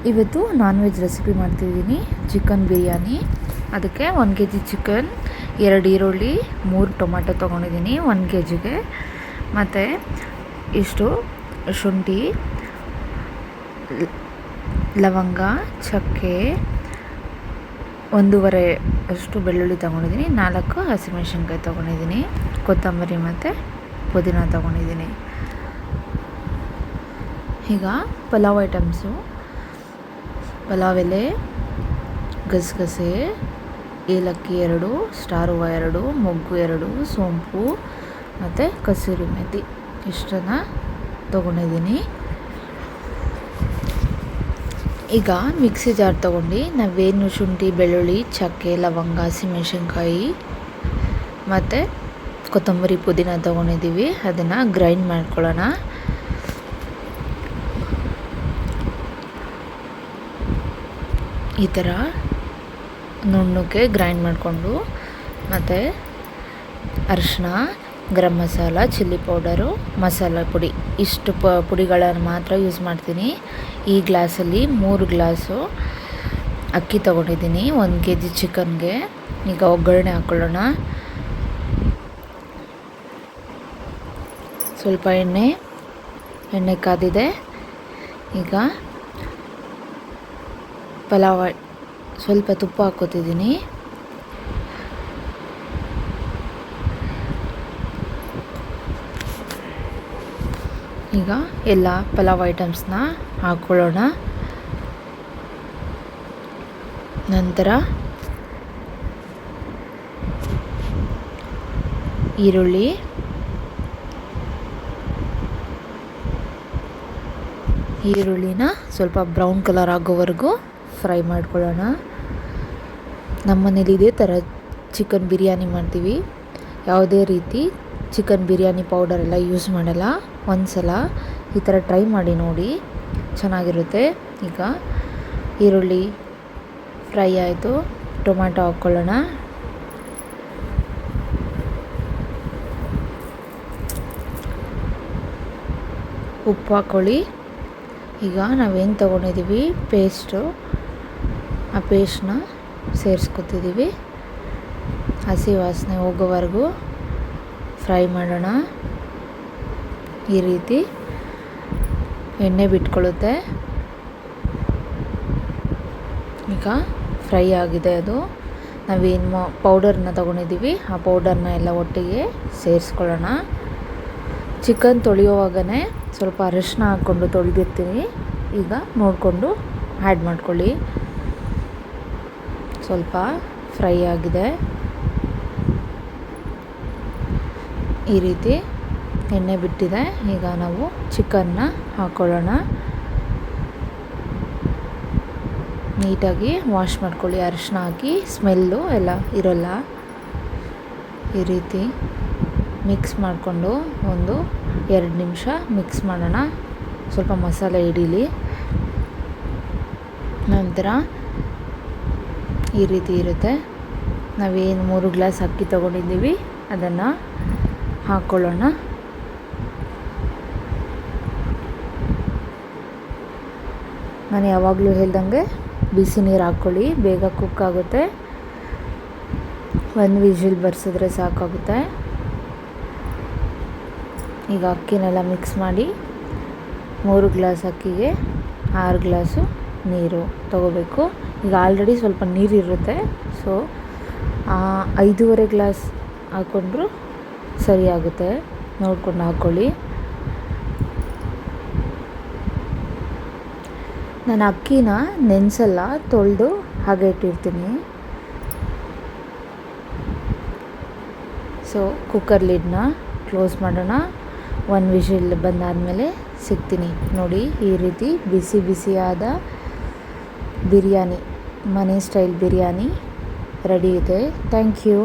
ಇವತ್ತು non veg recipe ಮಾಡ್ತಿದ್ದೀನಿ, chicken biryani. ಅದಕ್ಕೆ 1 kg ಚಿಕನ್, 2 ಈರುಳ್ಳಿ, 3 ಟೊಮೆಟೊ ತೊಗೊಂಡಿದ್ದೀನಿ 1 kgಗೆ. ಮತ್ತು ಇಷ್ಟು ಶುಂಠಿ, ಲವಂಗ, ಚಕ್ಕೆ, 1.5 ಅಷ್ಟು ಬೆಳ್ಳುಳ್ಳಿ ತೊಗೊಂಡಿದ್ದೀನಿ, 4 ಹಸಿಮೆಣಸಿನ್ಕಾಯಿ ತೊಗೊಂಡಿದ್ದೀನಿ, ಕೊತ್ತಂಬರಿ ಮತ್ತು ಪುದೀನ ತೊಗೊಂಡಿದ್ದೀನಿ. ಈಗ ಪಲಾವ್ ಐಟಮ್ಸು: ಪಲಾವ್ ಎಲೆ, ಗಸಗಸೆ, ಏಲಕ್ಕಿ 2, ಸ್ಟಾರ್ ಹೂವು 2, ಮೊಗ್ಗು 2, ಸೋಂಪು ಮತ್ತು ಕಸೂರಿ ಮೆಥಿ ಇಷ್ಟನ್ನು ತೊಗೊಂಡಿದ್ದೀನಿ. ಈಗ ಮಿಕ್ಸಿ ಜಾರ್ ತೊಗೊಂಡು ನಾವೇನು ಶುಂಠಿ, ಬೆಳ್ಳುಳ್ಳಿ, ಚಕ್ಕೆ, ಲವಂಗ, ಹಸಿಮೆಣಸಿನ್ಕಾಯಿ ಮತ್ತು ಕೊತ್ತಂಬರಿ ಪುದೀನ ತೊಗೊಂಡಿದ್ದೀವಿ, ಅದನ್ನು ಗ್ರೈಂಡ್ ಮಾಡ್ಕೊಳ್ಳೋಣ. ಈ ಥರ ನುಣ್ಣಗೆ ಗ್ರೈಂಡ್ ಮಾಡಿಕೊಂಡು, ಮತ್ತು ಅರಿಶಿನ, ಗರಂ ಮಸಾಲ, ಚಿಲ್ಲಿ ಪೌಡರು, ಮಸಾಲ ಪುಡಿ ಇಷ್ಟು ಪುಡಿಗಳನ್ನು ಮಾತ್ರ ಯೂಸ್ ಮಾಡ್ತೀನಿ. ಈ ಗ್ಲಾಸಲ್ಲಿ 3 ಗ್ಲಾಸು ಅಕ್ಕಿ ತೊಗೊಂಡಿದ್ದೀನಿ 1 kg ಚಿಕನ್ಗೆ. ಈಗ ಒಗ್ಗರಣೆ ಹಾಕ್ಕೊಳ್ಳೋಣ. ಸ್ವಲ್ಪ ಎಣ್ಣೆ ಕಾದಿದೆ. ಈಗ ಪಲಾವ್ ಸ್ವಲ್ಪ ತುಪ್ಪ ಹಾಕ್ಕೋತಿದ್ದೀನಿ. ಈಗ ಎಲ್ಲ ಪಲಾವ್ ಐಟಮ್ಸ್ನ ಹಾಕ್ಕೊಳ್ಳೋಣ. ನಂತರ ಈರುಳ್ಳಿನ ಸ್ವಲ್ಪ ಬ್ರೌನ್ ಕಲರ್ ಆಗೋವರೆಗೂ ಫ್ರೈ ಮಾಡ್ಕೊಳ್ಳೋಣ. ನಮ್ಮನೇಲಿ ಇದೇ ಥರ ಚಿಕನ್ ಬಿರಿಯಾನಿ ಮಾಡ್ತೀವಿ. ಯಾವುದೇ ರೀತಿ ಚಿಕನ್ ಬಿರಿಯಾನಿ ಪೌಡರ್ ಎಲ್ಲ ಯೂಸ್ ಮಾಡಲ್ಲ. ಒಂದು ಸಲ ಈ ಥರ ಟ್ರೈ ಮಾಡಿ ನೋಡಿ, ಚೆನ್ನಾಗಿರುತ್ತೆ. ಈಗ ಈರುಳ್ಳಿ ಫ್ರೈ ಆಯಿತು, ಟೊಮ್ಯಾಟೊ ಹಾಕ್ಕೊಳ್ಳೋಣ. ಉಪ್ಪು ಹಾಕ್ಕೊಳ್ಳಿ. ಈಗ ನಾವೇನು ತೊಗೊಂಡಿದ್ದೀವಿ ಪೇಸ್ಟು, ಆ ಪೇಸ್ಟ್ನ ಸೇರಿಸ್ಕೊತಿದ್ದೀವಿ. ಹಸಿ ವಾಸನೆ ಹೋಗೋವರೆಗೂ ಫ್ರೈ ಮಾಡೋಣ. ಈ ರೀತಿ ಎಣ್ಣೆ ಬಿಟ್ಕೊಳ್ಳುತ್ತೆ. ಈಗ ಫ್ರೈ ಆಗಿದೆ. ಅದು ನಾವೇನು ಪೌಡರ್ನ ತೊಗೊಂಡಿದ್ದೀವಿ ಆ ಪೌಡರ್ನ ಎಲ್ಲ ಒಟ್ಟಿಗೆ ಸೇರಿಸ್ಕೊಳ್ಳೋಣ. ಚಿಕನ್ ತೊಳೆಯುವಾಗಲೇ ಸ್ವಲ್ಪ ಅರಿಶಿನ ಹಾಕ್ಕೊಂಡು ತೊಳೆದಿರ್ತೀನಿ. ಈಗ ನೋಡಿಕೊಂಡು ಆ್ಯಡ್ ಮಾಡ್ಕೊಳ್ಳಿ. ಸ್ವಲ್ಪ ಫ್ರೈ ಆಗಿದೆ. ಈ ರೀತಿ ಎಣ್ಣೆ ಬಿಟ್ಟಿದೆ. ಈಗ ನಾವು ಚಿಕನ್ನ ಹಾಕ್ಕೊಳ್ಳೋಣ. ನೀಟಾಗಿ ವಾಶ್ ಮಾಡ್ಕೊಳ್ಳಿ, ಅರಿಶಿನ ಹಾಕಿ, ಸ್ಮೆಲ್ಲು ಎಲ್ಲ ಇರೋಲ್ಲ. ಈ ರೀತಿ ಮಿಕ್ಸ್ ಮಾಡಿಕೊಂಡು 1-2 ನಿಮಿಷ ಮಿಕ್ಸ್ ಮಾಡೋಣ, ಸ್ವಲ್ಪ ಮಸಾಲೆ ಹಿಡೀಲಿ. ನಂತರ ಈ ರೀತಿ ಇರುತ್ತೆ. ನಾವೇನು 3 ಗ್ಲಾಸ್ ಅಕ್ಕಿ ತೊಗೊಂಡಿದ್ದೀವಿ ಅದನ್ನು ಹಾಕ್ಕೊಳ್ಳೋಣ. ನಾನು ಯಾವಾಗಲೂ ಹೇಳ್ದಂಗೆ ಬಿಸಿ ನೀರು ಹಾಕ್ಕೊಳ್ಳಿ, ಬೇಗ ಕುಕ್ ಆಗುತ್ತೆ. 1 ವಿಷಿಲ್ ಬರ್ಸಿದ್ರೆ ಸಾಕಾಗುತ್ತೆ. ಈಗ ಅಕ್ಕಿನೆಲ್ಲ ಮಿಕ್ಸ್ ಮಾಡಿ 3 ಗ್ಲಾಸ್ ಅಕ್ಕಿಗೆ 6 ಗ್ಲಾಸು ನೀರು ತೊಗೋಬೇಕು. ಈಗ ಆಲ್ರೆಡಿ ಸ್ವಲ್ಪ ನೀರಿರುತ್ತೆ, ಸೊ 5.5 ಗ್ಲಾಸ್ ಹಾಕ್ಕೊಂಡ್ರೂ ಸರಿಯಾಗುತ್ತೆ. ನೋಡ್ಕೊಂಡು ಹಾಕ್ಕೊಳ್ಳಿ. ನಾನು ಅಕ್ಕಿನ ನೆನೆಸಲ್ಲ, ತೊಳೆದು ಹಾಗೆ ಇಟ್ಟಿರ್ತೀನಿ. ಸೊ ಕುಕ್ಕರ್ ಲಿಡ್ನ ಕ್ಲೋಸ್ ಮಾಡೋಣ. 1 ವಿಷಿಲ್ ಬಂದಾದಮೇಲೆ ಸಿಗ್ತೀನಿ ನೋಡಿ. ಈ ರೀತಿ ಬಿಸಿ ಬಿಸಿಯಾದ ಬಿರಿಯಾನಿ, ಮನೆ ಸ್ಟೈಲ್ ಬಿರಿಯಾನಿ ರೆಡಿ ಇದೆ. Thank you.